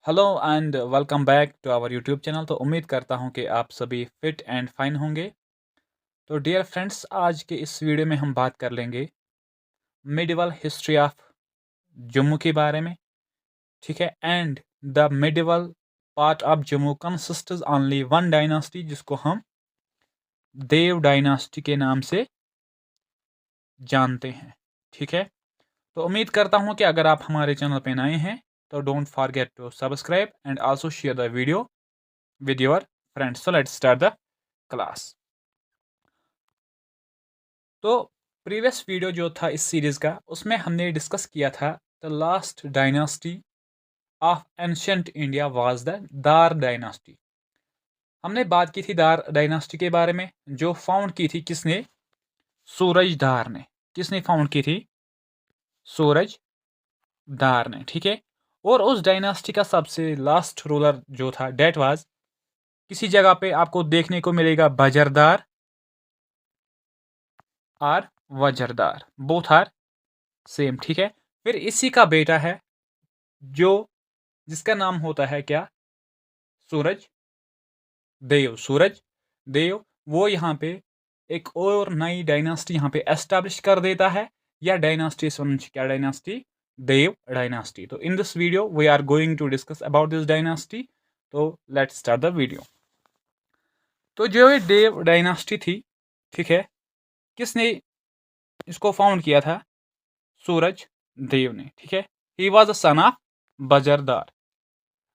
Hello and welcome back to our YouTube channel. तो उम्मीद करता हूं कि आप सभी फिट एंड फाइन होंगे। तो डियर फ्रेंड्स, आज के इस वीडियो में हम बात कर लेंगे मिडिवल हिस्ट्री ऑफ जम्मू के बारे में। ठीक है। And the medieval part of Jammu consists only one dynasty, जिसको हम देव डायनासिटी के नाम से जानते हैं। ठीक है। तो उम्मीद करता हूं कि अगर आप हमारे चैनल पर नए हैं तो don't forget to subscribe and also share the video with your friends. So let's start the class. तो प्रीवियस वीडियो जो था इस सीरीज का, उसमें हमने डिस्कस किया था the last dynasty of ancient India was the Dar dynasty. हमने बात की थी दार डायनासिटी के बारे में, जो फाउंड की थी किसने? सूरज दार ने। किसने फाउंड की थी? सूरज दार ने। ठीक है। और उस डायनासिटी का सबसे लास्ट रूलर जो था डेट वाज, किसी जगह पे आपको देखने को मिलेगा बजरदार और वजरदार, बोथ आर सेम। ठीक है। फिर इसी का बेटा है जो जिसका नाम होता है क्या? सूरज देव। सूरज देव वो यहाँ पे एक और नई डायनासिटी यहाँ पे एस्टैब्लिश कर देता है। या डायनासिटी क्या डायनासिटी? देव डायनासिटी। तो in this video we are going to discuss about this dynasty. तो लेट्स स्टार्ट द वीडियो। तो जो ये देव डायनासिटी थी, ठीक है, किसने इसको फाउंड किया था? सूरज देव ने। ठीक है। He was a son of Bajardar,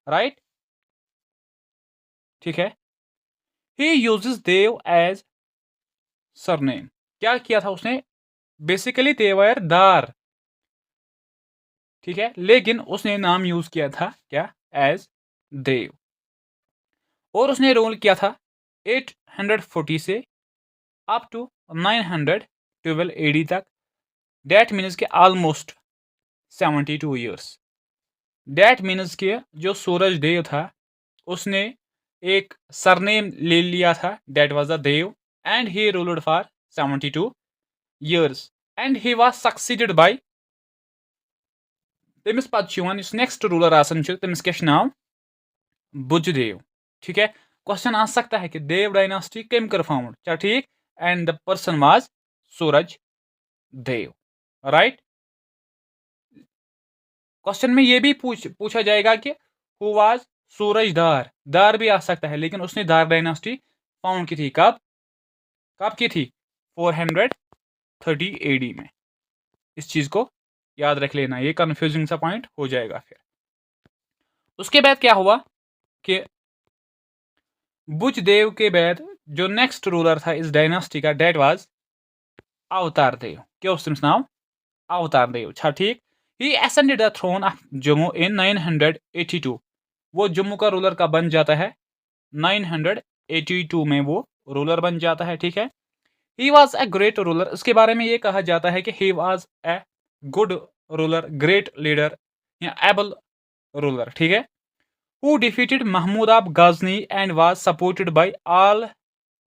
right. ठीक है। He uses Dev as surname. क्या किया था उसने? बेसिकली देवर दार, ठीक है, लेकिन उसने नाम यूज किया था क्या? एज देव। और उसने रूल किया था 840 से अप टू 912 एडी तक। डेट मीन्स के ऑलमोस्ट 72 ईयर्स। डेट मीन्स के जो सूरज देव था उसने एक सरनेम ले लिया था, that was the Dev, and he ruled for 72 years and he was succeeded by तमिस पत नेक्स्ट रूलर तमिस क्या नाम? बुजदेव। ठीक है। क्वेश्चन आ सकता है कि देव डायनासिटी कम कर फाउंड? क्या ठीक? And the person was Suraj Dev, right. Question में ये भी पूछा जाएगा कि हु वाज सूरज दार? दार भी आ सकता है, लेकिन उसने दार डायनासिटी फाउंड की थी कब? कब की थी? 430 एडी में। इस चीज को याद रख लेना, ये कंफ्यूजिंग सा पॉइंट हो जाएगा। फिर उसके बाद क्या हुआ कि बुजदेव के बाद जो नेक्स्ट रूलर था इस डायनासिटी का, डेट वाज अवतार देव। क्या उस नाम? अवतार देव। अच्छा ठीक। He ascended the throne of Jammu in 982। वो जम्मू का रूलर का बन जाता है 982 में, वो रूलर बन जाता है। ठीक है। He was a great ruler. उसके बारे में ये कहा जाता है कि he was a good ruler, great leader या एबल रूलर। ठीक है। Who defeated Mahmud of Ghazni and was supported by all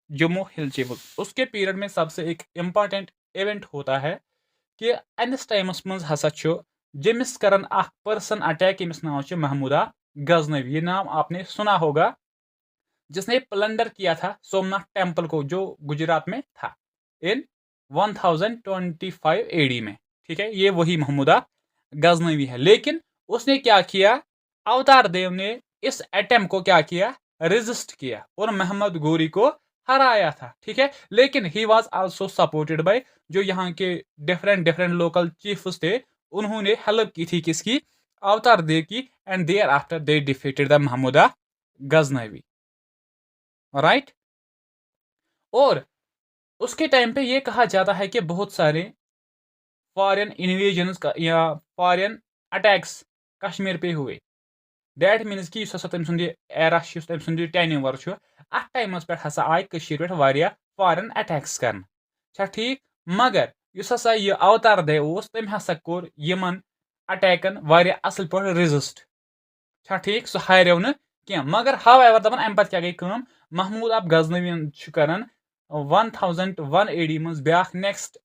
Jammu hill chief. उसके पीरियड में सबसे एक इम्पॉर्टेंट इवेंट होता है कि अनिस टाइमस मज हसा जमिस करन अख पर्सन अटैक, यमिस नाम महमूदा गजनवी। ये नाम आपने सुना होगा, जिसने प्लंडर किया था सोमनाथ टेम्पल को, जो गुजरात में था, इन 1025 एडी में। ठीक है। ये वही महमूदा गजनवी है। लेकिन उसने क्या किया? अवतार देव ने इस अटेम्प्ट को क्या किया? रेजिस्ट किया और मोहम्मद गोरी को हराया था। ठीक है। लेकिन he was also supported by जो यहाँ के डिफरेंट डिफरेंट लोकल चीफ्स थे, उन्होंने हेल्प की थी किसकी? अवतार देव की। And thereafter they defeated the Mahmud Ghaznavi, right. और उसके टाइम पे ये कहा जाता है कि बहुत सारे फॉरेन इन्वेजन या फॉरेन अटैक्स कश्मीर पे हुए। डेट मीन्स कि तम सुंद एरा तम सुंद टेन्यूवर अत टाइमस पे हसा आय पे फॉरेन अटैक्स कर ठीक। मगर हसा यह अवतार देव तम हसा कोर यमन अटैकन असल पे रेजिस्ट। ठीक। सह हारेव न क्या। मगर हाउ एवर दपान अम पे क्या गई? महमूद ऑफ गजनवीन कर 1001 एडी मज ब्याख नेक्स्ट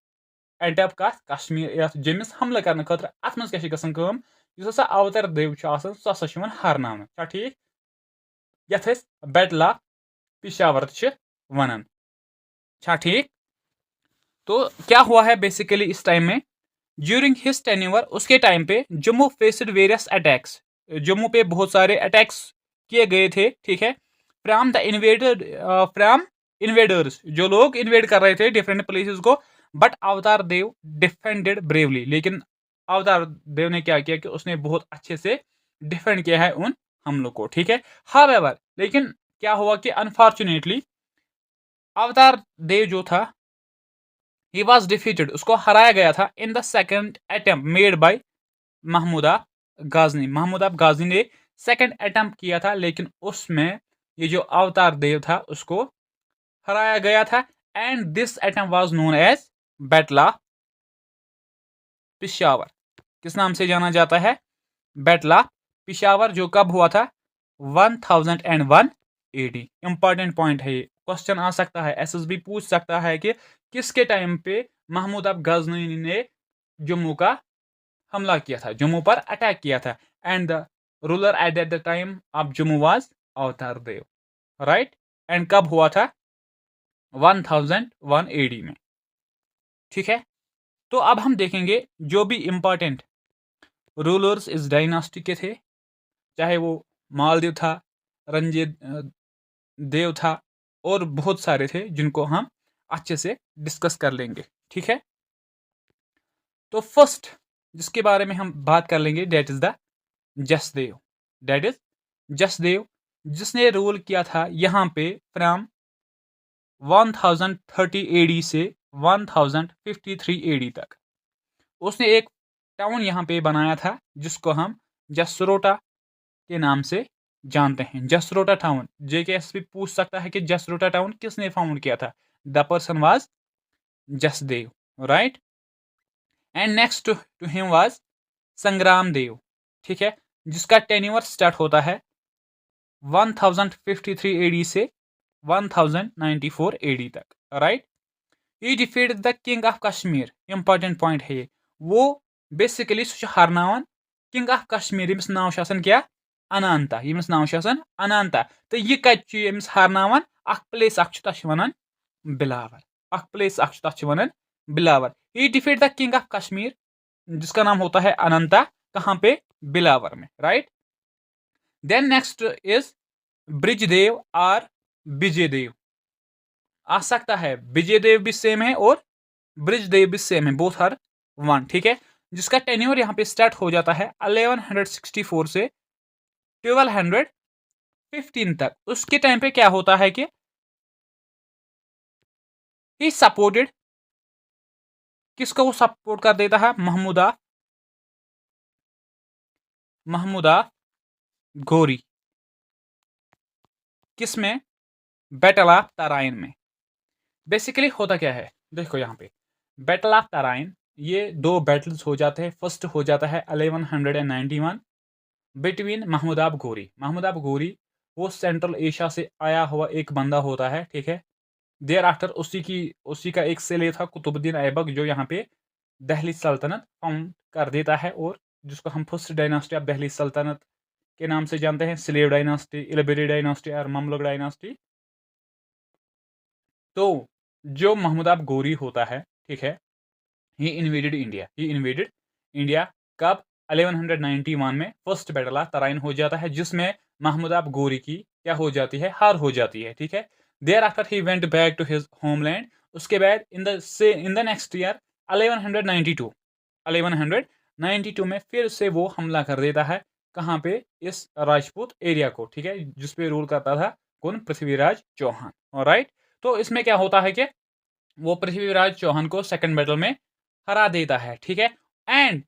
अटैप कश्मीर जमिस हमला कर अत मज क्या यस हसा अवतार देव सह हसा हरनान ठीक यथ बैटल ऑफ पिशावर वनान ठीक। तो क्या हुआ है बेसिकली इस टाइम में ड्यूरिंग हिज टेन्योर उसके टाइम पे Jammu faced various attacks, Jammu पे बहुत सारे अटैक्स किए गए थे ठीक है from the invaded from invaders, जो लोग इन्वेड कर रहे थे डिफरेंट प्लेसेस को, बट अवतार देव डिफेंडेड ब्रेवली, लेकिन अवतार देव ने क्या किया कि उसने बहुत अच्छे से डिफेंड किया है उन हमलों को ठीक है। हावेवर लेकिन क्या हुआ कि अनफॉर्चुनेटली अवतार देव जो था he was defeated, उसको हराया गया था in the second attempt made by Mahmud Ghazni. Mahmud Ghazni ने सेकंड अटेम्प्ट किया था, लेकिन उसमें ये जो अवतार देव था उसको हराया गया था। And this attempt was known as battle of Peshawar. किस नाम से जाना जाता है? बैटल ऑफ पिशावर, जो कब हुआ था? 1001 AD। इंपॉर्टेंट पॉइंट है ये, क्वेश्चन आ सकता है, एसएसबी पूछ सकता है कि किसके टाइम पे महमूद अब गजनी ने जम्मू का हमला किया था, जम्मू पर अटैक किया था। And the ruler at the time of Jammu was अवतार देव, राइट। एंड कब हुआ था? 1001 AD में, ठीक है। तो अब हम देखेंगे जो भी इंपॉर्टेंट रूलर्स इस डायनास्टी के थे, चाहे वो मालदेव था, रंजीत देव था, और बहुत सारे थे जिनको हम अच्छे से डिस्कस कर लेंगे, ठीक है। तो फर्स्ट जिसके बारे में हम बात कर लेंगे that is the Jasdev, that is Jasdev, जिसने रूल किया था यहाँ पे फ्रॉम 1030 AD से 1053 AD तक। उसने एक टाउन यहाँ पे बनाया था जिसको हम जसरोटा के नाम से जानते हैं, जसरोटा टाउन। जेकेएसपी पूछ सकता है कि जसरोटा टाउन किसने फाउंड किया था? The person was Jasdev, right. And next to him was Sangram Dev, ठीक है, जिसका टेन्योर स्टार्ट होता है 1053 AD से 1094 AD तक, right. He defeated the king of Kashmir, important point है ये। वो बेसिकली हरनावन किंग ऑफ कश्मीर, यमिस नाव क्या? अनंता, यमिस नाव अनंता। तो यह कत यमिस हरनावन? अख प्लेस तथ वनान बिलावर, अख प्लेस तथ वनान Billawar. He defeat the king of Kashmir, जिसका नाम होता है अनंता, कहां पे? बिलावर में, right. Then next is Brijdev और विजयदेव। आ सकता है विजयदेव भी सेम है और ब्रिजदेव भी सेम है, बोथ आर वन, ठीक है। जिसका टेन्योर यहाँ पे स्टार्ट हो जाता है 1164 से 1215 तक। उसके टाइम पे क्या होता है कि ही सपोर्टेड, किसको वो सपोर्ट कर देता है? महमूदा घोरी। किसमें? बैटल ऑफ तराइन में। बेसिकली होता क्या है, देखो यहाँ पे बैटल ऑफ तराइन, ये दो बैटल्स हो जाते हैं। फर्स्ट हो जाता है 1191 बिटवीन महमूदाब घोरी। महमूदाब घोरी वो सेंट्रल एशिया से आया हुआ एक बंदा होता है, ठीक है। देयर आफ्टर उसी का एक सेल था कुतुबुद्दीन ऐबक, जो यहाँ पे दहली सल्तनत फाउंड कर देता है, और जिसको हम फर्स्ट डायनास्टी ऑफ दहली सल्तनत के नाम से जानते हैं, स्लेव डायनास्टी, इलबेरी डायनास्टी और ममलुक डायनास्टी। तो जो महमूदाब गोरी होता है, ठीक है, ही इन्वेडेड इंडिया कब? 1191 में फर्स्ट बैटल ऑफ तराइन हो जाता है, जिसमें महमूदाब गोरी की क्या हो जाती है? हार हो जाती है, ठीक है। Thereafter he went back to his homeland. उसके बाद इन द नेक्स्ट ईयर 1192 में फिर से वो हमला कर देता है, कहाँ पे? इस राजपूत एरिया को, ठीक है, जिसपे रूल करता था कौन? पृथ्वीराज चौहान, ऑलराइट। तो इसमें क्या होता है कि वो पृथ्वीराज चौहान को सेकंड बैटल में हरा देता है, ठीक है। एंड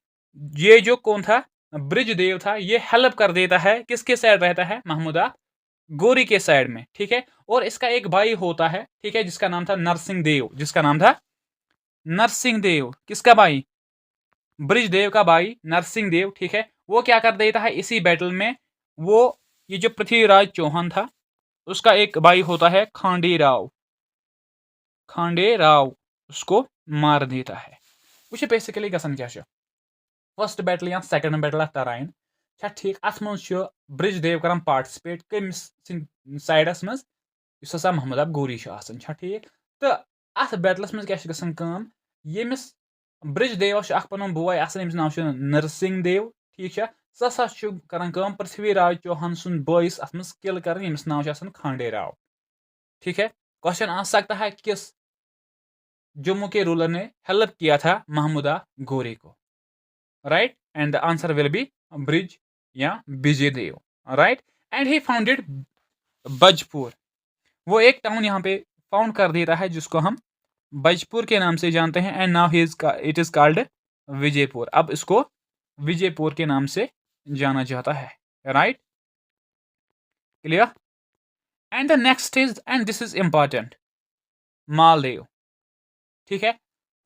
ये जो कौन था? ब्रिजदेव था, ये हेल्प कर देता है, किसके साइड रहता है? महमूदा गोरी के साइड में, ठीक है। और इसका एक भाई होता है, ठीक है, जिसका नाम था नरसिंह देव, जिसका नाम था नरसिंह देव। किसका भाई? ब्रिजदेव का भाई नरसिंह देव, ठीक है। वो क्या कर देता है इसी बैटल में? वो ये जो पृथ्वीराज चौहान था, उसका एक भाई होता है खांडे राव, उसको मार देता है। बेसिकली गसन क्या फर्स्ट बैटल या सेकंड बैटल ऑफ तराइन ठीक अत मज ब्रिज देव कर पार्टिसिपेट कमिस साइडस मज हसा महमूद अब गोरी ठीक तो अत बैटलस मज क्या यमिस ब्रिज देव पन बोय यमिस नाव नरसिंह देव ठीक सह कर पृथ्वीराज चौहान सुन बॉइस अत मज किल कर यमिस नाव खांडे राव ठीक है। क्वेश्चन आ सकता है किस जम्मू के रूलर ने हेल्प किया था महमूदा गोरी को, right, and the answer will be bridge या विजय देव, राइट, एंड ही फाउंडेड बजपुर। वो एक टाउन यहाँ पे फाउंड कर देता है जिसको हम बजपुर के नाम से जानते हैं, and now it is called Vijaypur. अब इसको विजयपुर के नाम से जाना जाता है, right, clear. And the next is, and this is important, Maldev, ठीक है।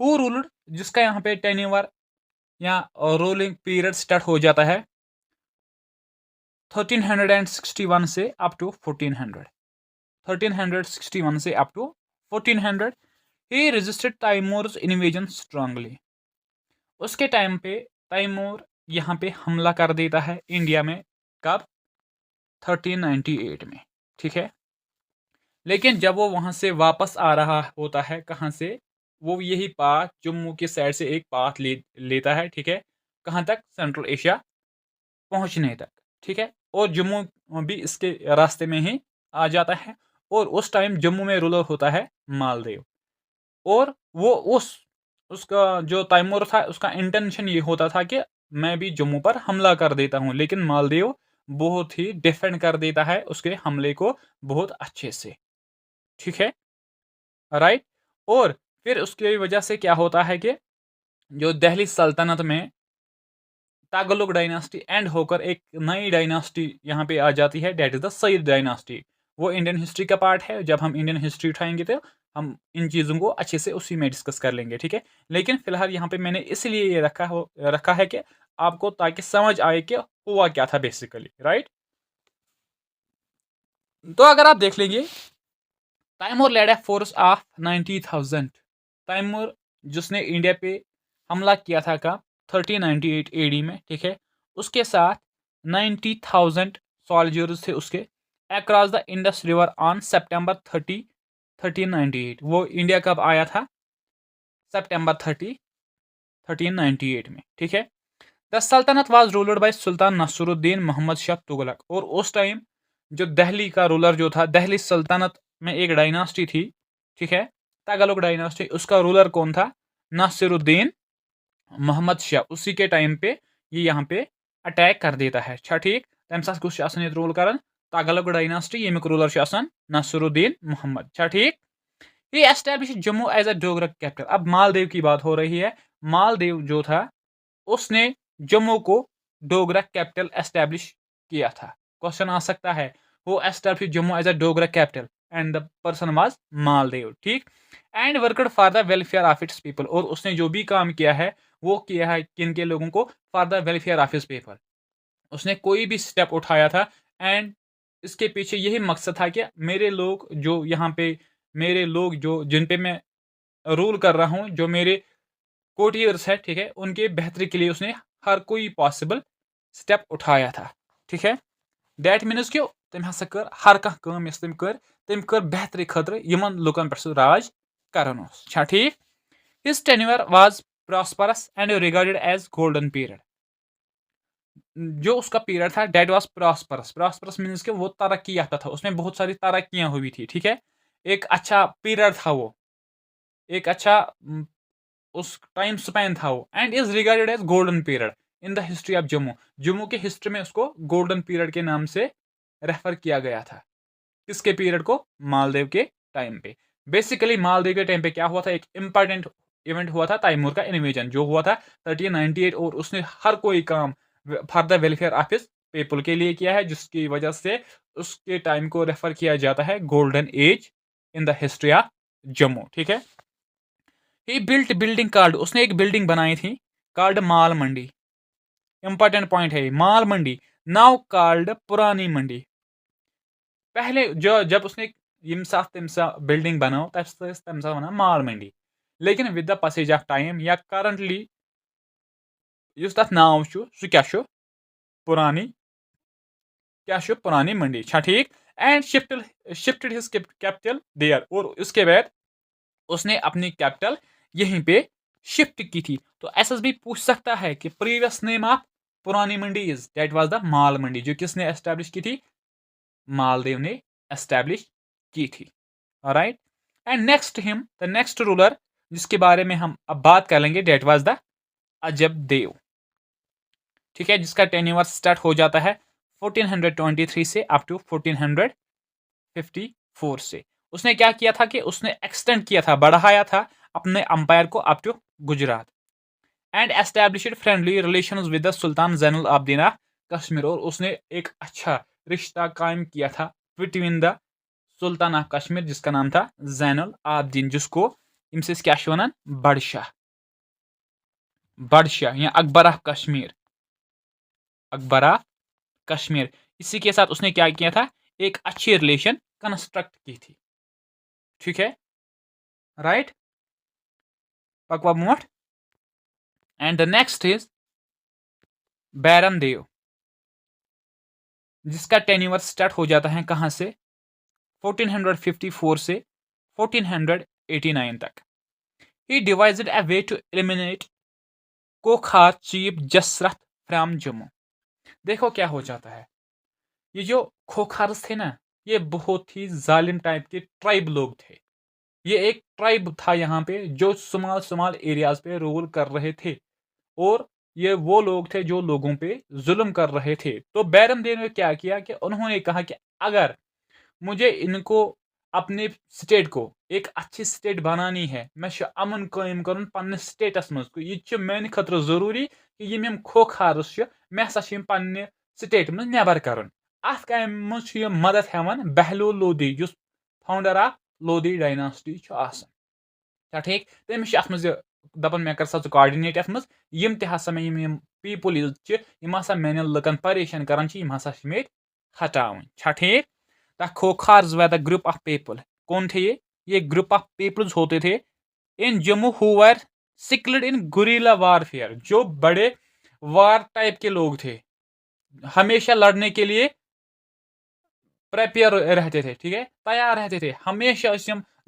हु रूल्ड, जिसका यहाँ पे टेन्योर या रूलिंग पीरियड स्टार्ट हो जाता है 1361 से अप टू 1400, 1361 से up to 1400। He resisted Timur's invasion strongly. उसके टाइम पे तैमूर यहाँ पे हमला कर देता है इंडिया में, कब, 1398 में, ठीक है। लेकिन जब वो वहां से वापस आ रहा होता है, कहाँ से, वो यही पाथ जम्मू के साइड से एक पाथ लेता है, ठीक है, कहाँ तक, सेंट्रल एशिया पहुंचने तक, ठीक है, और जम्मू भी इसके रास्ते में ही आ जाता है। और उस टाइम जम्मू में रूलर होता है मालदेव, और वो उसका जो तैमूर था उसका इंटेंशन ये होता था कि मैं भी जम्मू पर हमला कर देता हूं, लेकिन मालदेव बहुत ही डिफेंड कर देता है उसके हमले को बहुत अच्छे से, ठीक है, राइट। और फिर उसकी वजह से क्या होता है कि जो दिल्ली सल्तनत में तागलुक डायनास्टी एंड होकर एक नई डायनास्टी यहाँ पे आ जाती है, that is the Sayyid dynasty. वो इंडियन हिस्ट्री का पार्ट है, जब हम इंडियन हिस्ट्री उठाएंगे तो हम इन चीज़ों को अच्छे से उसी में डिस्कस कर लेंगे, ठीक है। लेकिन फिलहाल यहाँ पे मैंने इसलिए ये रखा है कि आपको, ताकि समझ आए कि हुआ क्या था बेसिकली, राइट। तो अगर आप देख लेंगे, Taimur led a force of 90,000। Taimur जिसने इंडिया पे हमला किया था का 1398 एडी में, ठीक है, उसके साथ 90,000 सोल्जर्स थे उसके across the Indus river on सितंबर 30, 1398। वो इंडिया कब आया था, सितंबर 30, 1398 में, ठीक है। द सल्तनत वाज रूल्ड बाय सुल्तान नसरुद्दीन मोहम्मद शाह तुगलक। और उस टाइम जो दिल्ली का रूलर जो था, दिल्ली सल्तनत में एक डायनास्टी थी, ठीक है, तगलक डायनास्टी, उसका रूलर कौन था, नासिरुद्दीन मोहम्मद शाह। उसी के टाइम पे ये यहाँ पे अटैक कर देता है, अच्छा ठीक। तम साथ कुछ रूल कर तगलक डायनास्टी, यमिक रूलर नासिरुद्दीन मोहम्मद, अच्छा ठीक। He establish Jammu as a Dogra capital. अब मालदेव की बात हो रही है, मालदेव जो था उसने जम्मू को डोगरा कैपिटल एस्टैब्लिश किया था। क्वेश्चन आ सकता है, वो establish Jammu as a Dogra capital and the person was Maldev, ठीक, and worked for the welfare of its people. और उसने जो भी काम किया है वो किया है किन के लोगों को, for the welfare of its people. उसने कोई भी स्टेप उठाया था, एंड इसके पीछे यही मकसद था कि मेरे लोग जो यहाँ पे, मेरे लोग जो जिन पे मैं रूल कर रहा हूँ, जो मेरे कोटियर्स है, ठीक है, उनके बेहतरी के लिए उसने हर कोई पॉसिबल स्टेप उठाया था, ठीक है। दैट मीन्स कि तम हसा कर हर कह काम यस तम कर बेहतरी खतर यमन लुकन पे राज करन, अच्छा ठीक। His tenure was prosperous and regarded as golden period. जो उसका पीरियड था that was prosperous. Prosperous means कि वो तरक्की याफ्ता था, उसमें बहुत सारी तरक्कियां हुई थी, ठीक है, एक अच्छा पीरियड था वो, एक अच्छा उस टाइम स्पैन था वो, and is regarded as golden period in the history of Jammu. Jammu के हिस्ट्री में उसको गोल्डन पीरियड के नाम से रेफर किया गया था। किसके पीरियड को, मालदेव के टाइम पे। बेसिकली मालदेव के टाइम पे क्या हुआ था, एक इंपॉर्टेंट इवेंट हुआ था, तैमूर का इन्वेजन जो हुआ था 1398, और उसने हर कोई काम for the welfare of his people के लिए किया है, जिसकी वजह से उसके टाइम को रेफर किया जाता है golden age in the history of Jammu, ठीक है। ही बिल्ट बिल्डिंग कार्ड, उसने एक बिल्डिंग बनाई थी कार्ड माल मंडी। इंपॉर्टेंट पॉइंट है माल मंडी, नाउ कार्ड पुरानी मंडी। पहले जो जब उसने तम बिल्डिंग बनाओ तम सा बना माल मंडी, लेकिन with the passage of time या करंटली युस तथ नाव छु सु क्या छु पुरानी क्या छु पुरानी मंडी छा ठीक। And shifted his capital there, और उसके बाद उसने अपनी कैपिटल यहीं पे शिफ्ट की थी। तो एसएसबी पूछ सकता है कि प्रीवियस नेम ऑफ पुरानी मंडी इज, दैट वाज द माल मंडी, जो किसने एस्टैब्लिश की थी, मालदेव ने एस्टैब्लिश की थी। Right. And next him the next ruler जिसके बारे में हम अब बात कर लेंगे, डेट वाज द अजब देव। ठीक है, जिसका टेन्योर स्टार्ट हो जाता है 1423 से अप टू 1454 से। उसने क्या किया था कि उसने एक्सटेंड किया था, बढ़ाया था अपने अंपायर को up to Gujarat, and established friendly relations with the sultan Zainul Abidin of Kashmir, और उसने एक अच्छा रिश्ता कायम किया था between the sultan of Kashmir जिसका नाम था जैनुल आबदीन, जिसको इमसिस क्या वनान बड़शाह, बड़शाह या अकबर ऑफ कश्मीर, अकबर ऑफ कश्मीर। इसी के साथ उसने क्या किया था, एक अच्छी रिलेशन कंस्ट्रक्ट की थी। ठीक है, राइट, पकवा मोट। And the next is Bairam Dev, जिसका टेन्योर स्टार्ट हो जाता है कहां से, 1454 से 1489 तक। He devised a way to eliminate Khokhar chief Jasrat from Jammu. देखो क्या हो जाता है, ये जो खोखार्स थे ना, ये बहुत ही जालिम टाइप के ट्राइब लोग थे। ये एक ट्राइब था यहाँ पे जो स्मॉल स्मॉल एरियाज पे रूल कर रहे थे, और ये वो लोग थे जो लोगों पे जुल्म कर रहे थे। तो बैरम देव ने क्या किया कि उन्होंने कहा कि अगर मुझे इनको अपने स्टेट को एक अच्छी स्टेट बनानी है, मैं अमन कायम कर पन्ने स्टेटस मज, यह मेन खतर जरूरी कि यम खोखारस मे हसा पन्ने स्टेट मज नेबर कर। अत काम मज मदद हेवन बहलोल लोधी, जो फाउंडर ऑफ लोधी डायनास्टी क्या ठीक। तमिस अत मज दपान मे कर सा कोऑर्डिनेट अत मज यम तसा मे यम पीपल यम हसा मेन लुकन परेशान करान यम हसा मे हटावन छा ठीक। The Khokhars were the group of people, कौन थे ये ग्रुप ऑफ पीपल्स होते थे in Jammu who were skilled in guerrilla warfare, जो बड़े वार टाइप के लोग थे, हमेशा लड़ने के लिए प्रेपेयर रहते थे। ठीक है, तैयार रहते थे, हमेशा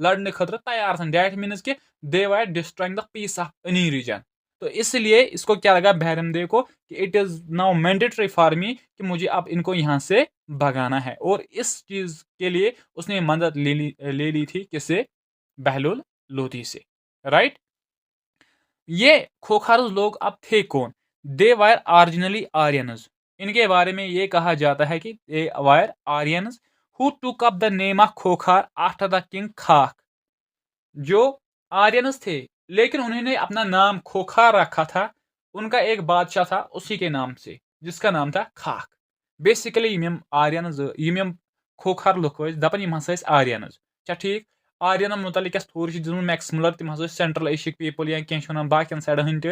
लड़ने खतर तैयार थे। दैट मीन्स कि they were destroying the peace of any region. तो इसलिए इसको क्या लगा बहरम देव को कि it is now mandatory for me कि मुझे अब इनको यहां से भगाना है, और इस चीज के लिए उसने मदद ले ली थी किससे, बहलोल लोधी से। राइट। ये खोखार लोग अब थे कौन, दे वायर ऑरिजिनली आर्यनस। इनके बारे में ये कहा जाता है कि they were Aryans who took up the name of Khokhar after the king Khakh. जो आर्यनस थे लेकिन उन्होंने अपना नाम खोखार रखा था, उनका एक बादशाह था उसी के नाम से जिसका नाम था खाक। बेसिकली यम आर्यनस यम खोखार लुक दपान यम हसा आर्यनस क्या ठीक। आर्यन मुतलिक थोड़ी दिन मैक्स मुलर तम हसा सेंट्रल एशियक पीपल या क्या बाकी साइडन हंद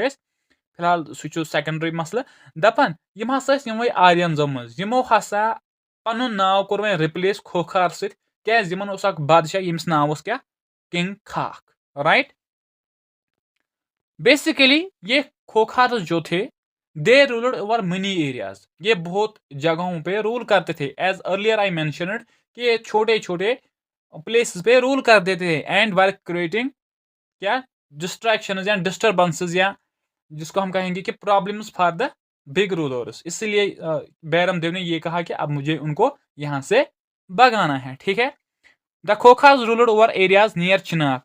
फिलहाल सह सेकेंडरी मसल। दपान यम हसा यमवे आर्यनजो मज यमो हसा पन नाव कोर वह रिप्लेस खोखार सत बादशाह यम्स नाव क्या किंग खाक। राइट। बेसिकली ये खोखार जो थे दे रूल्ड ओवर मनी एरियाज, ये बहुत जगहों पे रूल करते थे। एज अर्लियर आई मेंशनड कि ये छोटे छोटे प्लेसेस पे रूल कर देते थे, एंड वर क्रिएटिंग क्या डिस्ट्रैक्शन या डिस्टर्बेंसेस, या जिसको हम कहेंगे कि problems for the big rulers. इसलिए बैरम देव ने ये कहा कि अब मुझे उनको यहां से भगाना है। ठीक है। The Khokhars ruled over areas near Chenab,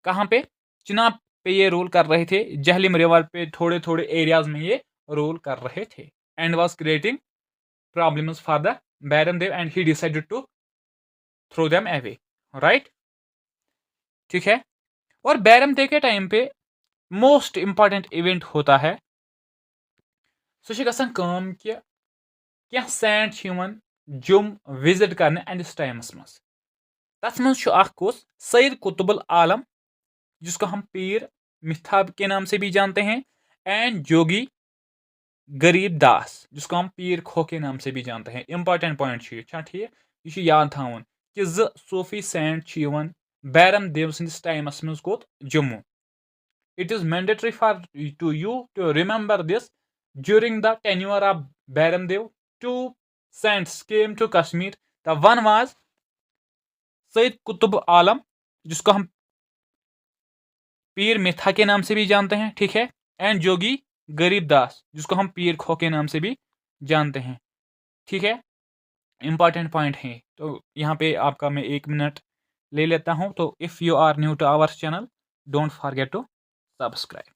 कहां पे, चिनाब पे ये रूल कर रहे थे। जहलिम रिवर पे थोड़े थोड़े एरियाज में ये रूल कर रहे थे, and was creating problems for the Bairam Dev, and he decided to throw them away. Right. ठीक है। और बैरम देव के टाइम पे मोस्ट इंपॉर्टेंट इवेंट होता है सह गसान कि सैंड जुम विजिट करने एंडिस टाइमस मज। तथ मज सईद कुतुबुल आलम, जिसको हम पीर मिथाब के नाम से भी जानते हैं, एंड जोगी गरीब दास, जिसको हम पीर खो के नाम से भी जानते हैं। इंपॉर्टेंट पॉइंट ठीक, यह याद थावन कि सूफी सैंड बैरम देव सैंड टाइमस मज गोत Jammu. It is mandatory for to you to remember this. During the tenure of Baramdev, two saints came to Kashmir. The one was Syed Qutub आलम, जिसको हम पीर मिथा के नाम से भी जानते हैं, ठीक है, एंड जोगी गरीब दास, जिसको हम पीर खो के नाम से भी जानते हैं, ठीक है। इंपॉर्टेंट पॉइंट है, तो यहाँ पे आपका मैं 1 मिनट ले लेता हूँ। तो if you are new to our channel, don't forget to subscribe.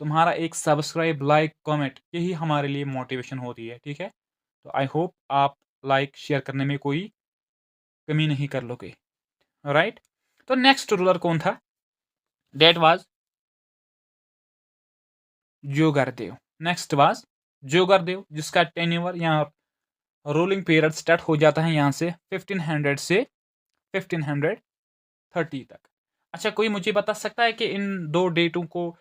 तुम्हारा एक सब्सक्राइब, लाइक, कमेंट, यही हमारे लिए मोटिवेशन होती है, ठीक है। तो आई होप आप लाइक शेयर करने में कोई कमी नहीं कर लोगे, राइट। तो नेक्स्ट रूलर कौन था? That was Jogardev. Next was Jogardev, जिसका टेन्योर यहाँ रूलिंग पीरियड स्टार्ट हो जाता है यहाँ से 1500 से 1530 तक। अच्छा, कोई मुझे बता सकता है कि इन दो डेटों को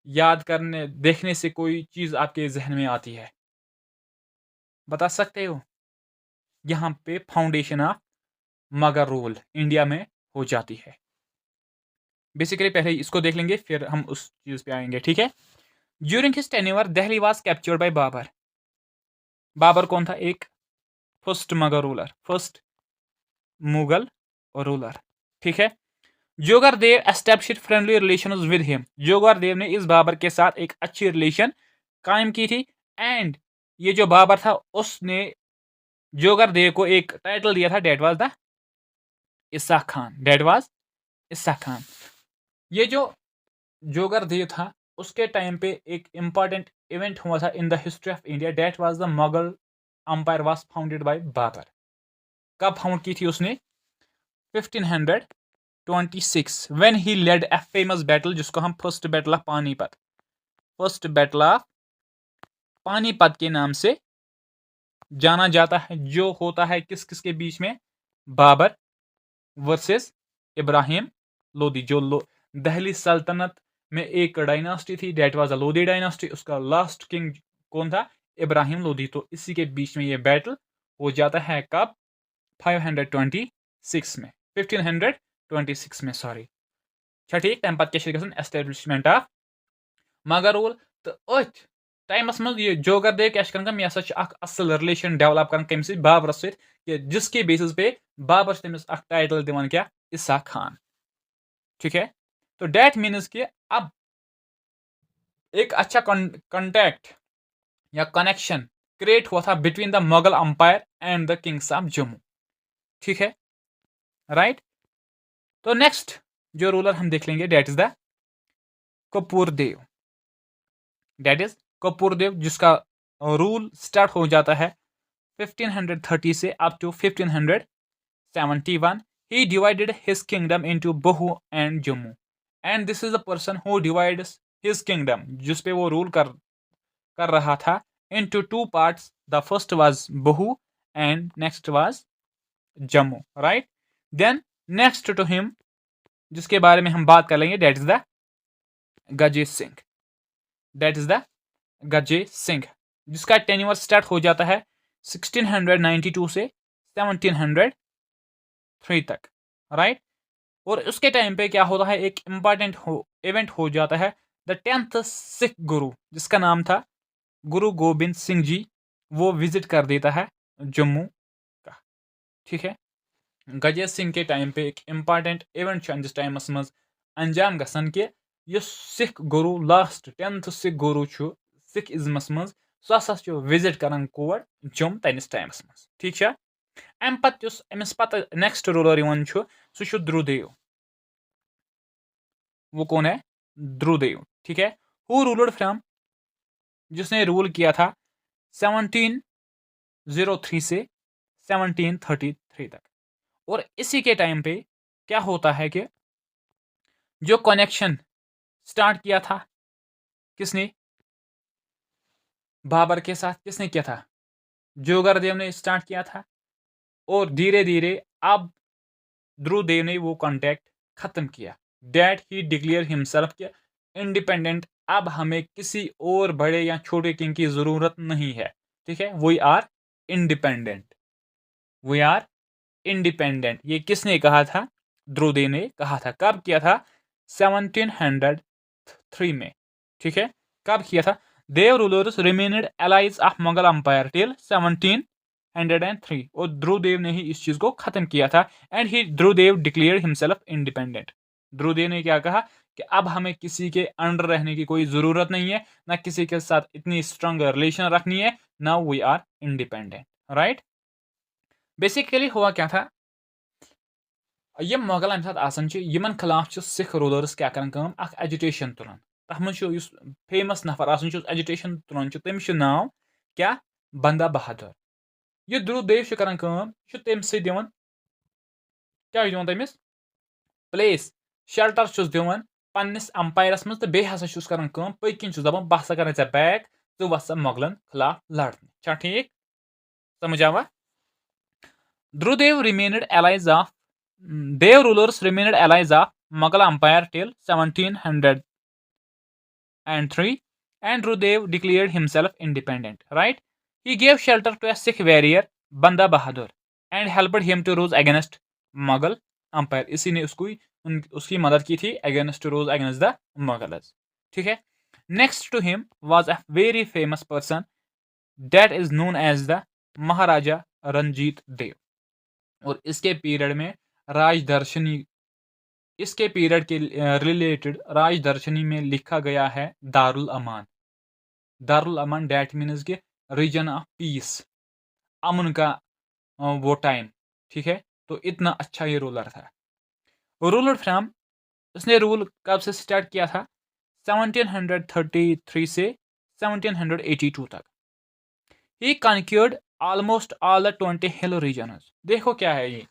याद करने देखने से कोई चीज आपके जहन में आती है? बता सकते हो? यहाँ पे फाउंडेशन ऑफ मगर रूल इंडिया में हो जाती है। बेसिकली पहले इसको देख लेंगे, फिर हम उस चीज पे आएंगे, ठीक है। During his tenure Delhi was captured by Babur. Babur कौन था? एक फर्स्ट मगर रूलर, फर्स्ट मुगल रूलर, ठीक है। Jogardev established friendly relations with him. Jogardev ने इस बाबर के साथ एक अच्छी रिलेशन कायम की थी। एंड ये जो बाबर था उसने जोगरदेव को एक टाइटल दिया था, डेट वाज द इस्सा खान। डेट वाज इस्सा खान। ये जो जोगरदेव था उसके टाइम पे एक इंपॉर्टेंट इवेंट हुआ था in the history of India. That was the Mughal empire was founded by Babur. कब फाउंड की थी उसने? 1526 when he led a famous battle, जिसको हम first battle of Panipat, first battle of Panipat के नाम से जाना जाता है, जो होता है किस किस के बीच में? बाबर वर्सेस इब्राहिम लोदी। जो दिल्ली सल्तनत में एक डायनास्टी थी, that was a Lodi dynasty. उसका लास्ट किंग कौन था? इब्राहिम लोदी। तो इसी के बीच में ये बैटल हो जाता है। कब? 526 में, 1526 में, सॉरी। ठीक, तम पत्त एस्टेब्लिशमेंट ऑफ मगर रूल। तो अथ टाइमस मज ये जोगरदेव क्या कर, यह असल रिलेशन डेवलप कर कम बाबर सि, जिसके बेसिस पे बाबर तमिस टाइटल दिवान क्या? इस्सा खान, ठीक है। तो डेट मीन्स कि अब एक अच्छा कॉन्टैक्ट या कनेक्शन क्रिएट हुआ था between the Mughal umpire and the Kings of Jammu, ठीक है, राइट। तो नेक्स्ट जो रूलर हम देख लेंगे, that is the Kapurdev. That is Kapurdev, जिसका रूल स्टार्ट हो जाता है 1530 से up to 1571। He divided his kingdom into Bahu and Jammu. And this is the person who divides his kingdom, जिस पे वो रूल कर रहा था, into two parts. The first was Bahu and next was Jammu, right? Then next to him, जिसके बारे में हम बात कर लेंगे, that is the Gaje Singh. That is the गजे सिंह, जिसका टेन्योर स्टार्ट हो जाता है 1692 से 1703 तक, राइट। और उसके टाइम पे क्या होता है? एक इंपॉर्टेंट इवेंट हो जाता है, द 10th सिख गुरु, जिसका नाम था गुरु गोबिंद सिंह जी, वो विजिट कर देता है जम्मू का, ठीक है। गजे सिंह के टाइम पे एक इंपॉर्टेंट इवेंट जिस टाइमस मज अंजाम गसन कि सिख गुरु, लास्ट 10th सिख गुरु सिख इजमस मज, सह विजिट कर कोर जम तनिस टाइमस मज, ठीक है। अम पत अमिस पत नेक्स्ट रूलर सह ध्रुदेव। वो कौन है? ध्रुदेव, ठीक है। हु रूलड फ्रॉम, जिसने रूल किया था 1703 से 1733 तक। और इसी के टाइम पे क्या होता है कि जो कनेक्शन स्टार्ट किया था किसने? बाबर के साथ। किसने किया था? जोगरदेव ने स्टार्ट किया था। और धीरे धीरे अब ध्रुदेव ने वो कॉन्टैक्ट खत्म किया। डेट ही डिक्लेयर हिमसेल्फ किया इंडिपेंडेंट। अब हमें किसी और बड़े या छोटे किंग की जरूरत नहीं है, ठीक है। We are independent, we are independent. ये किसने कहा था? ध्रुदेव ने कहा था। कब किया था? 1733 3 में, ठीक है। कब किया था? Dev rulers remained allies of Mughal empire till 1703, और ध्रुवदेव ने ही इस चीज को खत्म किया था। And he Dhruvdev declared himself independent. Dhruvdev ने क्या कहा कि अब हमें किसी के अंडर रहने की कोई जरूरत नहीं है, ना किसी के साथ इतनी स्ट्रांग रिलेशन रखनी है, now we are independent, right. Basically हुआ क्या था, ये मुगल अमि साथ आसान यमन खिलाफ सिख रूलर्स क्या कर एजुटेशन तुलान, तथ मज फेमस नफर आसान एजुटेशन तुलान, तमिस नाव क्या, बंदा बहादुर। यह ध्रुवदेव कर तम दिन क्या दिवान तमिस प्लेस, शेल्टर दिवान पन्निस अंपायरस मज, तो बेह हसा कर पकिन दपान बह हसा कर बैक, तो वह मुगलन खिलाफ लड़ने, छा ठीक, समझ आवा। Dhruvdev remained allies of Dev rulers remained allies of Mughal Empire till 1703, and Dhrudev declared himself independent. Right? He gave shelter to a Sikh warrior, Banda Bahadur, and helped him to rose against Mughal Empire. इसी ने उसकी मदद की थी against to rose against the Mughals. ठीक है? Next to him was a very famous person that is known as the Maharaja Ranjit Dev. और इसके पीरियड में राजदर्शनी, इसके पीरियड के रिलेटेड राजदर्शनी में लिखा गया है दारुल अमान। दारुल अमान डैट मीन्स के रीजन ऑफ पीस, अमन का वो टाइम, ठीक है। तो इतना अच्छा ये रूलर था। रूलर फ्रॉम, उसने रूल कब से स्टार्ट किया था? 1733 से 1782 तक। He conquered almost all the 20 hill regions. देखो क्या है ये,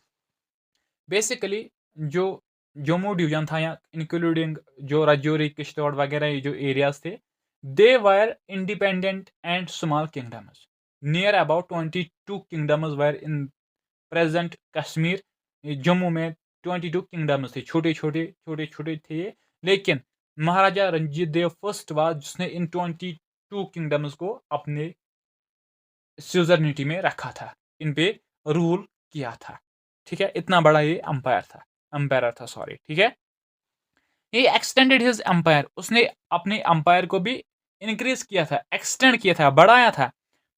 बेसिकली जो जम्मू डिवीजन था, या इंक्लूडिंग जो राजौरी, किश्तवाड़ वगैरह जो एरियाज थे, they were independent and small kingdoms. Near about 22 kingdoms were in present Kashmir. Jammu में 22 किंगडम्स थे, छोटे छोटे छोटे छोटे थे, लेकिन महाराजा रंजीत देव फर्स्ट वाज जिसने इन 22 किंगडम्स को अपने स्यूजरनिटी में रखा था, इन पे रूल किया था, ठीक है। इतना बड़ा ये अंपायर था सॉरी, ठीक है। ये एक्सटेंडेड हिज अंपायर, उसने अपने अंपायर को भी इंक्रीज किया था, एक्सटेंड किया था, बढ़ाया था।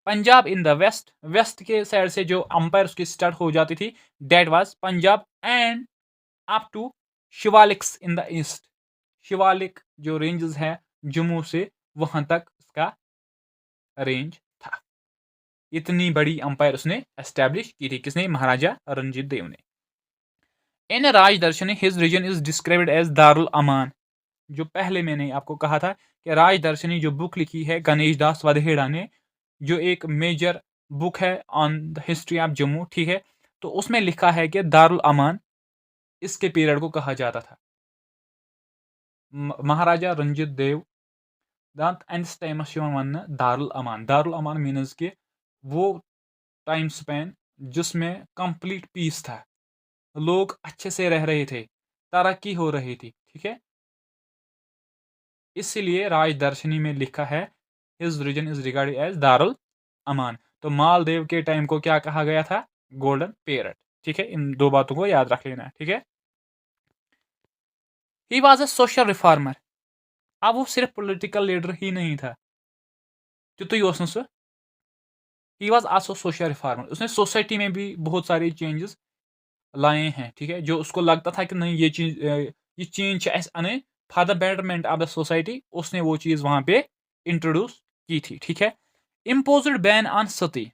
Punjab in the west, west के साइड से जो अंपायर उसकी स्टार्ट हो जाती थी, that was Punjab, and up to Shivaliks in the east. Shivalik जो रेंजेस है जम्मू से, वहां तक उसका रेंज था। इतनी बड़ी अंपायर उसने एस्टेब्लिश की थी, किसने? महाराजा रंजीत देव ने। In Rajdarshani his region is described as Darul Aman. जो पहले मैंने आपको कहा था कि राजदर्शनी जो बुक लिखी है गणेश दास वधेड़ा ने, जो एक मेजर बुक है on the history of Jammu, ठीक है, तो उसमें लिखा है कि दारुल अमान इसके पीरियड को कहा जाता था। महाराजा रंजीत देव दांत एंड्स टाइमस वन दारुल अमान। दारुल अमान मीन्स के वो टाइम स्पैन जिसमें कंप्लीट पीस था, लोग अच्छे से रह रहे थे, तरक्की हो रही थी, ठीक है। इसलिए राजदर्शनी में लिखा है his region is regarded as Darul Aman. तो मालदेव के टाइम को क्या कहा गया था? गोल्डन पीरियड, ठीक है। इन दो बातों को याद रख लेना, ठीक है। He was a social reformer. अब वो सिर्फ पॉलिटिकल लीडर ही नहीं था, so he was also social reformer. उसने सोसाइटी में भी बहुत सारे चेंजेस लाए हैं, ठीक है। जो उसको लगता था कि नहीं ये चेंज अने for the betterment of the society, उसने वो चीज वहां पे इंट्रोड्यूस की थी, ठीक है। इम्पोज्ड बैन ऑन सती,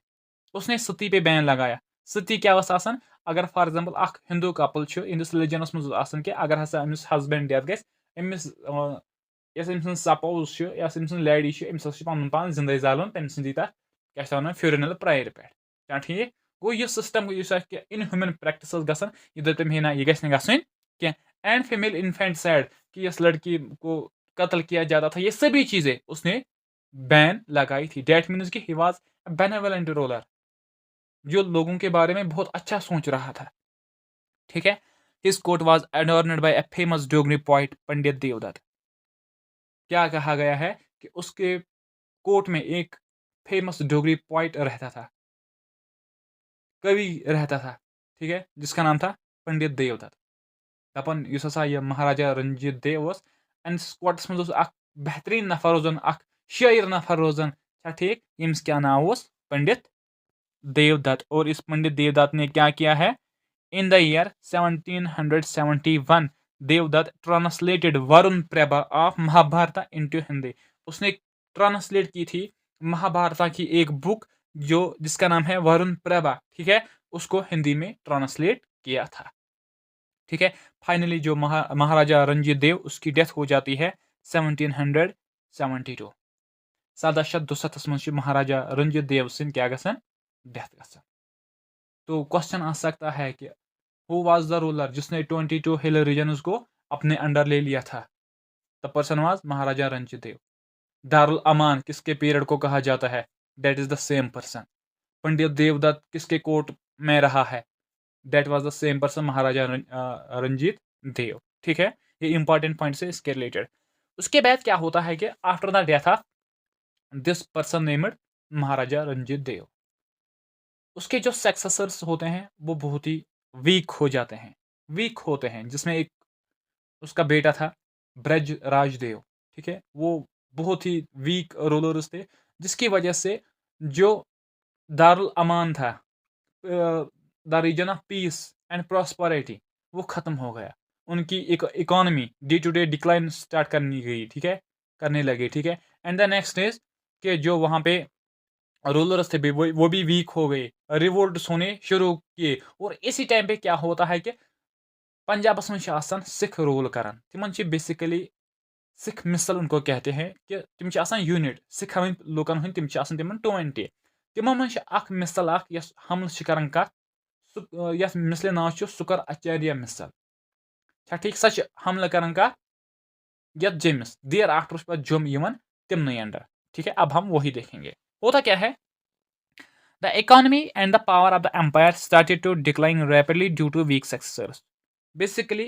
उसने सती पे बैन लगाया। सती क्या आसान, अगर फॉर एग्जांपल अख हिंदू कपल इंदिस रिलीजनस मज आसान कि अगर हसा अमिस हस्बैंड डेथ गस, Amish yes Amish suppose yes Amish lady Amish पन पान जिंदगी जालन, तम सी तथ क्या वन फ्यूरनल प्रायर पे, क्या ठीक गो यह सिस्टम इनह्यूमन प्रैक्टिस गसन, यह दम है ना यह गि क्या। एंड फीमेल इन्फेंटिसाइड कि इस लड़की को कत्ल किया जाता था, ये सभी चीजें उसने बैन लगाई थी। डेट मीन्स कि ही वाज बेनेवलेंट रूलर, जो लोगों के बारे में बहुत अच्छा सोच रहा था, ठीक है। His court was adorned by a famous Dogri poet Pandit Devdutt. क्या कहा गया है कि उसके कोर्ट में एक फेमस डोगरी पोइट रहता था, कवि रहता था, ठीक है, जिसका नाम था पंडित देवदत्त। दपन यह महाराजा रंजीत देव एंड कोर्टस मज बेहतरीन नफर रोजान, शायर नफर रोजान, ठीक, यम्स क्या नाव उस, पंडित देवदत्त। और इस पंडित देवदत्त ने क्या किया है, in the year 1771 Devdatt translated Varun Prabha of Mahabharata into Hindi. उसने ट्रांसलेट की थी महाभारत की एक बुक जो जिसका नाम है वरुण प्रभा, ठीक है, उसको हिंदी में ट्रांसलेट किया था। ठीक है, फाइनली जो महाराजा रंजीत देव उसकी डेथ हो जाती है 1772। 1767 मज महाराजा रंजीत देव सिंह क्या गसन डेथ गसन। तो क्वेश्चन आ सकता है कि हु वाज द रूलर जिसने 22 हिल रीजन्स को अपने अंडर ले लिया था? The person was Maharaja Ranjit Dev. Darul Aman किसके पीरियड को कहा जाता है? That is the same person. Pandit Devdutt किसके कोर्ट में रहा है? That was the same person, Maharaja Ranjit Dev. ठीक है, ये इंपॉर्टेंट पॉइंट से इसके रिलेटेड। उसके बाद क्या होता है कि after the death of this person named Maharaja Ranjit Dev, उसके जो सक्सेसर्स होते हैं वो बहुत ही वीक हो जाते हैं, वीक होते हैं, जिसमें एक उसका बेटा था ब्रज राजदेव। ठीक है, वो बहुत ही वीक रूलर्स थे, जिसकी वजह से जो दारुल अमान था, the region of peace and prosperity, वो खत्म हो गया। उनकी एक economy day to day decline start करनी गई, ठीक है, करने लगी। ठीक है, एंड द नेक्स्ट इज कि जो वहां पे रूलर्स थे वो भी वीक हो गए, रिवोल्ट होने शुरू किए। और इसी टाइम पे क्या होता है कि पंजाबस में सिख रूल करान, तिमन बेसिकली सिख मिसल उनको कहते हैं कि तिम यूनिट सिख लुकन हंद तिम तिमन 20 तिमो मन मिसल यस हमल करान कत यस मिसल नाव सुकर आचार्य मिसल, ठीक, सच हमला करान कत यत जमिस देर आफ्टर पे जम यमन तिमन अंडर। ठीक है, अब हम वही देखेंगे होता क्या है। The economy and the power of the empire started to decline rapidly due to weak successors. Basically,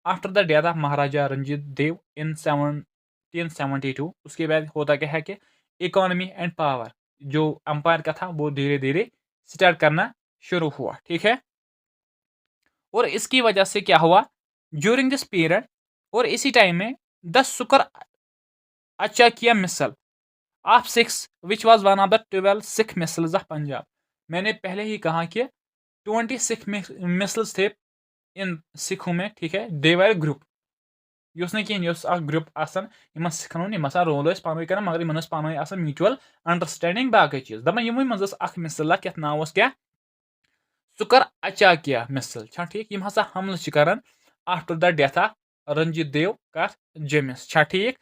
after the death of Maharaja Ranjit Dev in 1772, उसके बाद होता क्या है कि इकोनॉमी एंड पावर जो अंपायर का था वो धीरे धीरे स्टार्ट करना शुरू हुआ। ठीक है, और इसकी वजह से क्या हुआ ड्यूरिंग दिस पीरियड, और इसी टाइम में the Sukerchakia misl of Sikhs which was one of the 12 Sikh misls of Punjab. मैंने पहले ही कहा कि 20 सिख मिसल्स थे इन सिखों में। ठीक है, दे वर ग्रुप युस न कहीं युस ग्रुप आसान इन सिखन इन रोल पान कर, मगर इन पान म्यूचुअल अंडरस्टैंडिंग बाकी चीज दपान यमु मज मिसल क्या नाव क्या सुकर अचाकिया मिसल। छा ठीक, यम हसा हमल करान after the death of Ranjit Dev कथ जमिस। छा ठीक,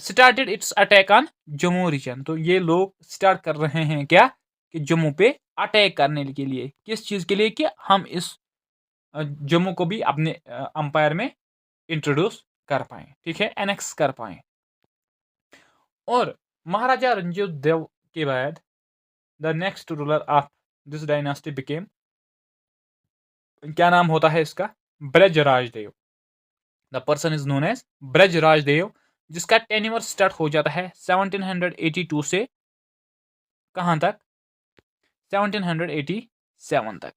started its attack on Jammu region. तो ये लोग स्टार्ट कर रहे हैं क्या कि जम्मू पे अटैक करने के लिए, किस चीज के लिए कि हम इस जम्मू को भी अपने अंपायर में इंट्रोड्यूस कर पाए, ठीक है, एनेक्स कर पाए। और महाराजा रंजीत देव के बाद the next ruler of this dynasty became, क्या नाम होता है इसका, Braj Rajdev. The person is known as Braj Rajdev, जिसका टेन्योर स्टार्ट हो जाता है 1782 से कहां तक, 1787 तक।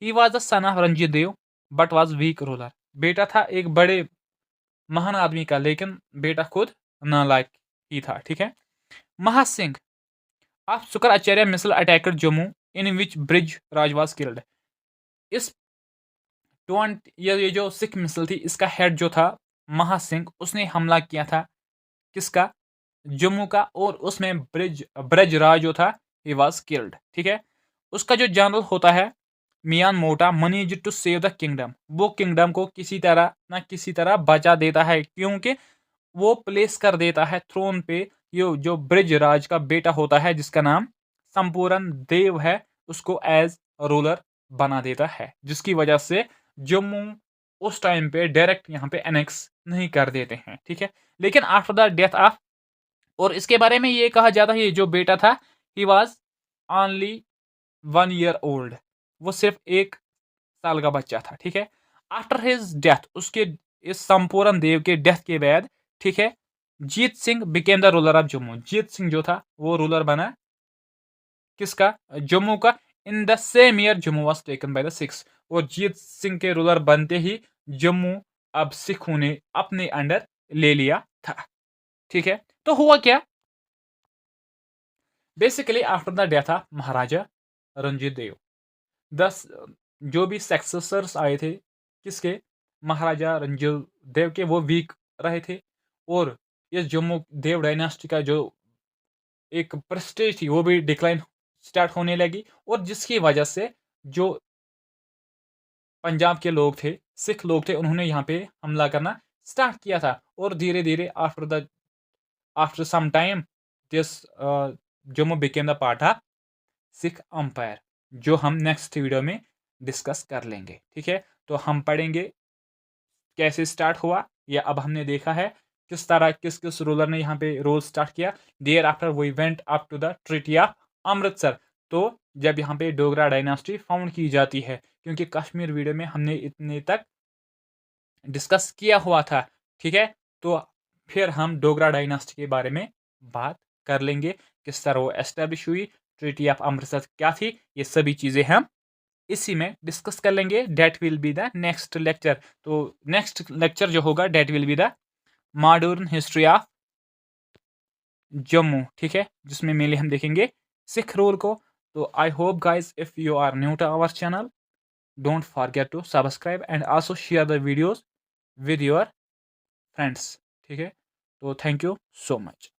He was the son of Ranjit Dev but was weak ruler. बेटा था एक बड़े महान आदमी का, लेकिन बेटा खुद नालायक ही था। ठीक है, महासिंह ऑफ सुकर आचार्य मिसल अटैकड जम्मू इन विच ब्रिज राज वॉज किल्ड। इस ये जो सिख मिसल थी इसका हेड जो था महासिंह, उसने हमला किया था किसका, जम्मू का, और उसमें ब्रज राज जो था ही वॉज किल्ड। ठीक है, उसका जो जनरल होता है Mian Mota manage to save the kingdom, वो किंगडम को किसी तरह ना किसी तरह बचा देता है, क्योंकि वो प्लेस कर देता है थ्रोन पे ये जो ब्रज राज का बेटा होता है जिसका नाम संपूर्ण देव है, उसको एज रूलर बना देता है, जिसकी वजह से जम्मू उस टाइम पे डायरेक्ट यहाँ पे एनेक्स नहीं कर देते हैं। ठीक है, लेकिन आफ्टर द डेथ ऑफ, और इसके बारे में ये कहा जाता है ये जो बेटा था he was only 1 year old, वो सिर्फ 1 साल का बच्चा था। ठीक है, आफ्टर हिज डेथ, उसके इस संपूर्ण देव के डेथ के बाद, ठीक है, Jeet Singh became the ruler of Jammu. Jeet Singh जो था वो रूलर बना किसका, जम्मू का। In the same year Jammu was taken by the Sikhs, और जीत सिंह के रूलर बनते ही जम्मू अब सिखों ने अपने अंडर ले लिया था। ठीक है, तो हुआ क्या, basically after the death of Maharaja Ranjit Dev, 10 जो भी सक्सेसर्स आए थे किसके, महाराजा रंजीत देव के, वो वीक रहे थे। और इस जम्मू देव डायनास्टी का जो एक प्रेस्टेज थी वो भी डिक्लाइन स्टार्ट होने लगी, और जिसकी वजह से जो पंजाब के लोग थे, सिख लोग थे, उन्होंने यहाँ पे हमला करना स्टार्ट किया था। और धीरे धीरे after some time this Jammu became the part of Sikh empire, जो हम नेक्स्ट वीडियो में डिस्कस कर लेंगे। ठीक है, तो हम पढ़ेंगे कैसे स्टार्ट हुआ, या अब हमने देखा है किस तरह किस किस रूलर ने यहाँ पे रोल स्टार्ट किया। Thereafter we went up to the treaty of Amritsar, तो जब यहाँ पे डोगरा डायनास्टी फाउंड की जाती है, क्योंकि कश्मीर वीडियो में हमने इतने तक डिस्कस किया हुआ था। ठीक है, तो फिर हम डोगरा डायनास्टी के बारे में बात कर लेंगे, किस तरह वो एस्टेब्लिश हुई, ट्रीटी ऑफ अमृतसर क्या थी, ये सभी चीज़ें हम इसी में डिस्कस कर लेंगे। That will be the next lecture. तो नेक्स्ट लेक्चर जो होगा that will be the modern history of Jammu. ठीक है, जिसमें मेनली हम देखेंगे सिख रूल को। तो I hope guys if you are new to our channel, don't forget to subscribe and also share the videos with your friends. ठीक है, तो थैंक यू सो मच।